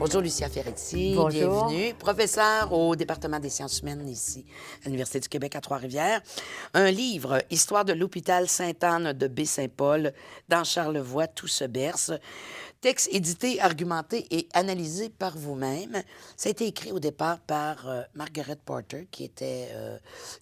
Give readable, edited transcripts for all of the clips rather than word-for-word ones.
Bonjour, Lucia Ferretti. Bonjour. Bienvenue. Professeure au département des sciences humaines ici, à l'Université du Québec à Trois-Rivières. Un livre, Histoire de l'hôpital Sainte-Anne de Baie-Saint-Paul, dans Charlevoix, tout se berce. Texte édité, argumenté et analysé par vous-même. Ça a été écrit au départ par Margaret Porter, qui était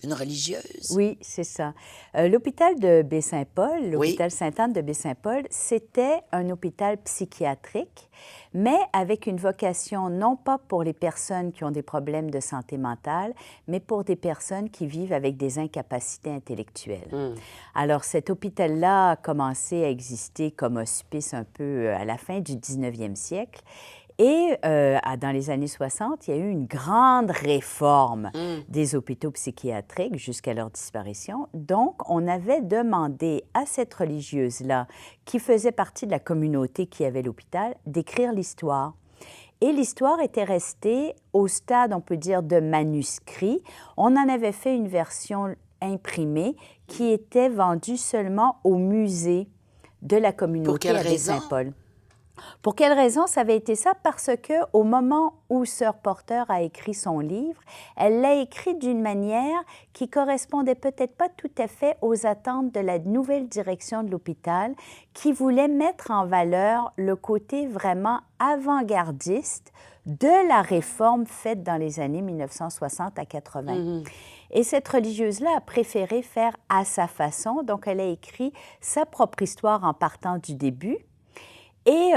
une religieuse. Oui, c'est ça. L'hôpital de Baie-Saint-Paul, l'hôpital Oui. Sainte-Anne de Baie-Saint-Paul, c'était un hôpital psychiatrique, mais avec une vocation non pas pour les personnes qui ont des problèmes de santé mentale, mais pour des personnes qui vivent avec des incapacités intellectuelles. Alors, cet hôpital-là a commencé à exister comme hospice un peu à la fin du 19e siècle. Et dans les années 60, il y a eu une grande réforme des hôpitaux psychiatriques jusqu'à leur disparition. Donc, on avait demandé à cette religieuse-là, qui faisait partie de la communauté qui avait l'hôpital, d'écrire l'histoire. Et l'histoire était restée au stade, on peut dire, de manuscrit. On en avait fait une version imprimée qui était vendue seulement au musée de la communauté à Baie-Saint-Paul. Pour quelle raison ça avait été ça? Parce qu'au moment où Sœur Porter a écrit son livre, elle l'a écrit d'une manière qui correspondait peut-être pas tout à fait aux attentes de la nouvelle direction de l'hôpital, qui voulait mettre en valeur le côté vraiment avant-gardiste de la réforme faite dans les années 1960 à 80. Et cette religieuse-là a préféré faire à sa façon, donc elle a écrit sa propre histoire en partant du début. Et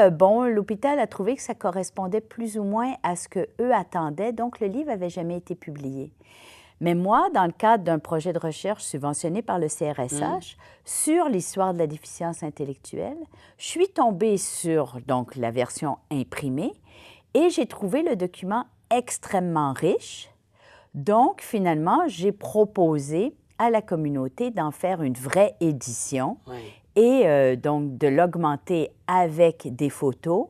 l'hôpital a trouvé que ça correspondait plus ou moins à ce qu'eux attendaient, donc le livre n'avait jamais été publié. Mais moi, dans le cadre d'un projet de recherche subventionné par le CRSH sur l'histoire de la déficience intellectuelle, je suis tombée sur donc, la version imprimée et j'ai trouvé le document extrêmement riche. Donc, finalement, j'ai proposé à la communauté d'en faire une vraie édition. Oui. Et donc de l'augmenter avec des photos,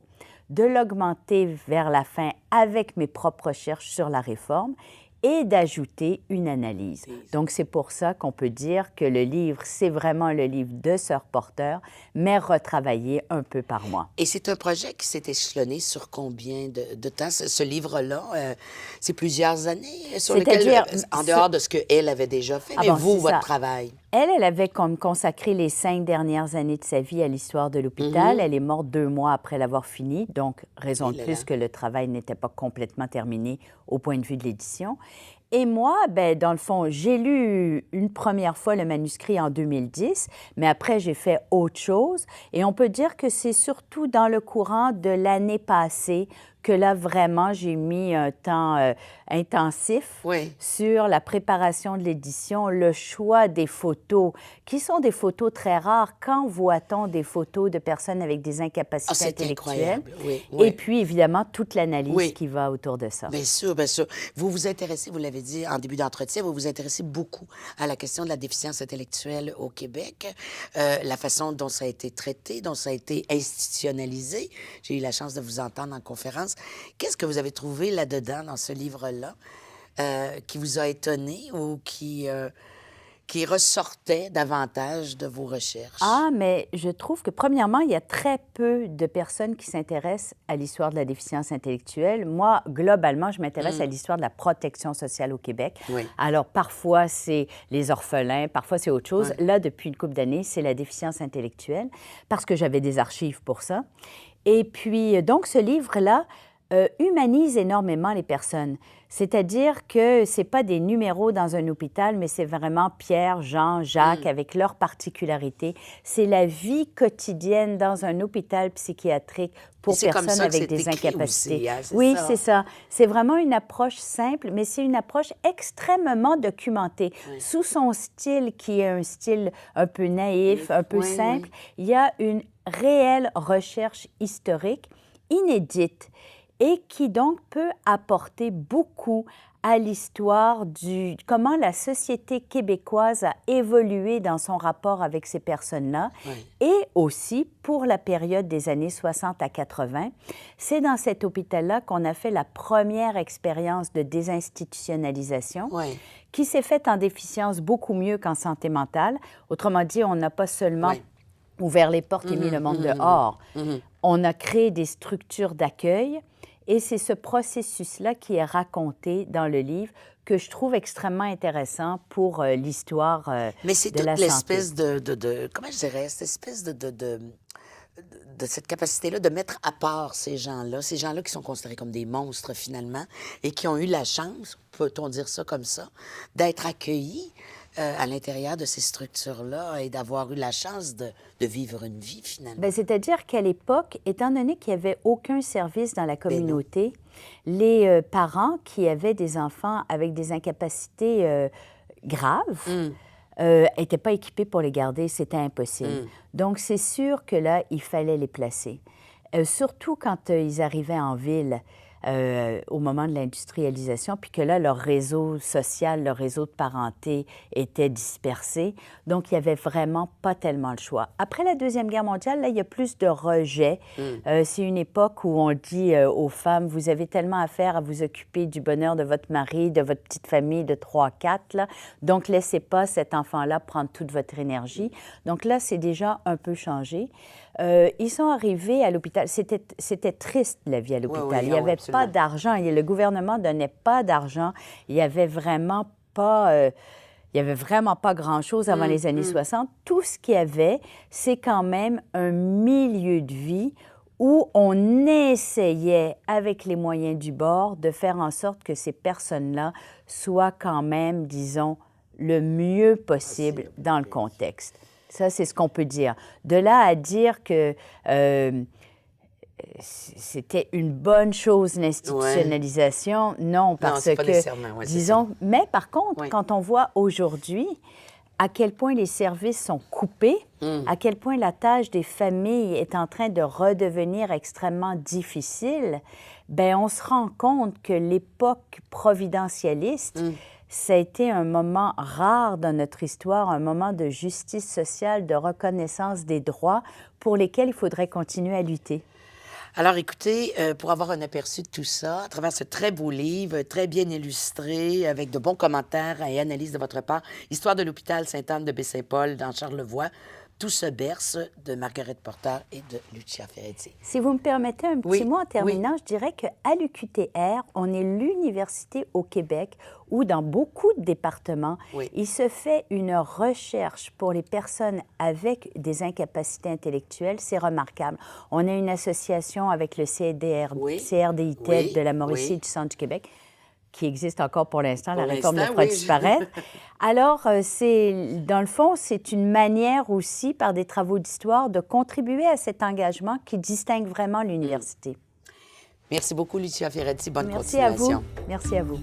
de l'augmenter vers la fin avec mes propres recherches sur la réforme et d'ajouter une analyse. Donc, c'est pour ça qu'on peut dire que le livre, c'est vraiment le livre de Sœur Porter, mais retravaillé un peu par moi. Et c'est un projet qui s'est échelonné sur combien de temps? Ce livre-là, c'est plusieurs années sur lequel, en dehors de ce qu'elle avait déjà fait, mais vous, votre travail? Elle avait comme consacré les 5 dernières années de sa vie à l'histoire de l'hôpital. Elle est morte 2 mois après l'avoir fini, donc raison de plus que le travail n'était pas complètement terminé au point de vue de l'édition. Et moi, dans le fond, j'ai lu une première fois le manuscrit en 2010, mais après, j'ai fait autre chose. Et on peut dire que c'est surtout dans le courant de l'année passée que là, vraiment, j'ai mis un temps intensif sur la préparation de l'édition, le choix des photos, qui sont des photos très rares. Quand voit-on des photos de personnes avec des incapacités intellectuelles? Oui. Et puis, évidemment, toute l'analyse qui va autour de ça. Bien sûr, bien sûr. Vous vous intéressez, vous l'avez dit en début d'entretien, vous vous intéressez beaucoup à la question de la déficience intellectuelle au Québec, la façon dont ça a été traité, dont ça a été institutionnalisé. J'ai eu la chance de vous entendre en conférence. Qu'est-ce que vous avez trouvé là-dedans, dans ce livre-là, qui vous a étonné ou qui ressortait davantage de vos recherches? Ah, mais je trouve que, premièrement, il y a très peu de personnes qui s'intéressent à l'histoire de la déficience intellectuelle. Moi, globalement, je m'intéresse à l'histoire de la protection sociale au Québec. Oui. Alors, parfois, c'est les orphelins, parfois, c'est autre chose. Là, depuis une couple d'années, c'est la déficience intellectuelle, parce que j'avais des archives pour ça. Et puis, donc, ce livre-là humanise énormément les personnes. C'est-à-dire que ce n'est pas des numéros dans un hôpital, mais c'est vraiment Pierre, Jean, Jacques, avec leurs particularités. C'est la vie quotidienne dans un hôpital psychiatrique pour personnes avec des incapacités. Oui, c'est ça. C'est vraiment une approche simple, mais c'est une approche extrêmement documentée. Sous son style, qui est un style un peu naïf, un peu simple, il y a une réelle recherche historique inédite et qui donc peut apporter beaucoup à l'histoire du comment la société québécoise a évolué dans son rapport avec ces personnes-là et aussi pour la période des années 60 à 80. C'est dans cet hôpital-là qu'on a fait la première expérience de désinstitutionnalisation qui s'est faite en déficience beaucoup mieux qu'en santé mentale. Autrement dit, on n'a pas seulement ouvert les portes et mis le monde dehors. On a créé des structures d'accueil. Et c'est ce processus-là qui est raconté dans le livre que je trouve extrêmement intéressant pour l'histoire Mais c'est de la toute santé. l'espèce comment je dirais, cette espèce de cette capacité-là de mettre à part ces gens-là qui sont considérés comme des monstres finalement, et qui ont eu la chance, peut-on dire ça comme ça, d'être accueillis à l'intérieur de ces structures-là et d'avoir eu la chance de vivre une vie finalement. Bien, c'est-à-dire qu'à l'époque, étant donné qu'il n'y avait aucun service dans la Ben non. communauté, les parents qui avaient des enfants avec des incapacités graves n'étaient pas équipés pour les garder, c'était impossible. Donc, c'est sûr que là, il fallait les placer. Surtout quand ils arrivaient en ville au moment de l'industrialisation, puis que là, leur réseau social, leur réseau de parenté était dispersé. Donc, il n'y avait vraiment pas tellement le choix. Après la Deuxième Guerre mondiale, là, il y a plus de rejet. C'est une époque où on dit aux femmes, vous avez tellement à faire à vous occuper du bonheur de votre mari, de votre petite famille de 3-4, là. Donc, laissez pas cet enfant-là prendre toute votre énergie. Donc là, c'est déjà un peu changé. Ils sont arrivés à l'hôpital. C'était triste, la vie à l'hôpital. Oui, Il n'y avait absolument. pas d'argent. Le gouvernement ne donnait pas d'argent. Il n'y avait vraiment pas... il n'y avait vraiment pas grand-chose avant les années 60. Tout ce qu'il y avait, c'est quand même un milieu de vie où on essayait, avec les moyens du bord, de faire en sorte que ces personnes-là soient quand même, disons, le mieux possible dans le contexte. Ça, c'est ce qu'on peut dire. De là à dire que c'était une bonne chose, l'institutionnalisation, non, parce c'est pas que, nécessairement, ouais, c'est disons... Mais par contre, Oui. quand on voit aujourd'hui à quel point les services sont coupés, à quel point la tâche des familles est en train de redevenir extrêmement difficile, bien, on se rend compte que l'époque providentialiste, ça a été un moment rare dans notre histoire, un moment de justice sociale, de reconnaissance des droits pour lesquels il faudrait continuer à lutter. Alors, écoutez, pour avoir un aperçu de tout ça, à travers ce très beau livre, très bien illustré, avec de bons commentaires et analyses de votre part, Histoire de l'hôpital Sainte-Anne de Baie-Saint-Paul dans Charlevoix, Tout se berce de Margaret Porter et de Lucia Ferretti. Si vous me permettez un petit mot en terminant, je dirais qu'à l'UQTR, on est l'université au Québec où, dans beaucoup de départements, il se fait une recherche pour les personnes avec des incapacités intellectuelles. C'est remarquable. On a une association avec le CRDI-TED de la Mauricie et du Centre du Québec, qui existe encore pour l'instant, la réforme ne fera disparaître. Alors, dans le fond, c'est une manière aussi, par des travaux d'histoire, de contribuer à cet engagement qui distingue vraiment l'université. Merci beaucoup, Lucia Ferretti. Bonne Merci à continuation. vous. Merci à vous.